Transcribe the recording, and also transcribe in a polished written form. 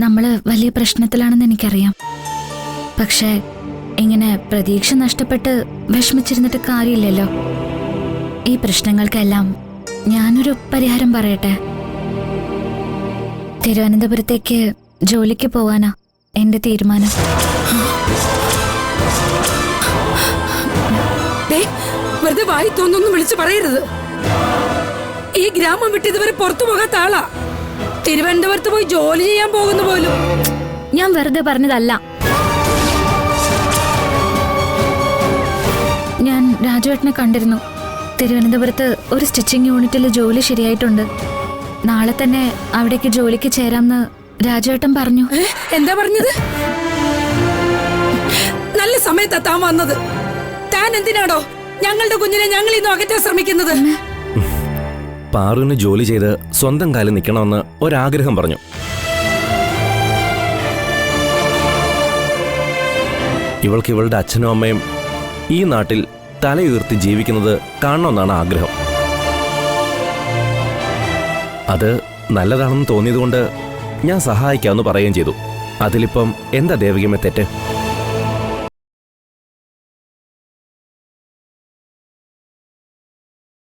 നമ്മള് വലിയ പ്രശ്നത്തിലാണെന്ന് എനിക്കറിയാം. പക്ഷേ ഇങ്ങനെ പ്രതീക്ഷ നഷ്ടപ്പെട്ട് വിഷമിച്ചിരുന്നിട്ട് കാര്യമില്ലല്ലോ. ഈ പ്രശ്നങ്ങൾക്കെല്ലാം ഞാനൊരു പരിഹാരം പറയട്ടെ. തിരുവനന്തപുരത്തേക്ക് ജോലിക്ക് പോവാനാ എന്റെ തീരുമാനം. വെറുതെ വായി തോന്നൊന്നും വിളിച്ചു പറയരുത്. ഈ ഗ്രാമം വിട്ട് ഇതുവരെ പുറത്തു പോകാത്ത ആളാ. തിരുവനന്തപുരത്ത് പോയി ജോലി ചെയ്യാൻ പോകുന്ന പോലും. ഞാൻ വെറുതെ പറഞ്ഞതല്ല. ഞാൻ രാജുവേട്ടനെ കണ്ടിരുന്നു. തിരുവനന്തപുരത്ത് ഒരു സ്റ്റിച്ചിങ് യൂണിറ്റിൽ ജോലി ശരിയായിട്ടുണ്ട്. നാളെ തന്നെ അവിടേക്ക് ജോലിക്ക് ചേരാമെന്ന് രാജുവേട്ടൻ പറഞ്ഞു. എന്താ പറഞ്ഞത്? നല്ല സമയത്താ താൻ വന്നത്. താൻ എന്തിനാടോ ഞങ്ങളുടെ കുഞ്ഞിനെ ഞങ്ങൾ ഇന്ന് അകറ്റാൻ ശ്രമിക്കുന്നത്? പാറുവിന് ജോലി ചെയ്ത് സ്വന്തം കാലിൽ നിൽക്കണമെന്ന് ഒരാഗ്രഹം പറഞ്ഞു. ഇവൾക്ക് ഇവളുടെ അച്ഛനും അമ്മയും ഈ നാട്ടിൽ തലയുയർത്തി ജീവിക്കുന്നത് കാണണമെന്നാണ് ആഗ്രഹം. അത് നല്ലതാണെന്ന് തോന്നിയതുകൊണ്ട് ഞാൻ സഹായിക്കാമെന്ന് പറയുകയും ചെയ്തു. അതിലിപ്പം എന്താ ദേവികമ്മ തെറ്റ്?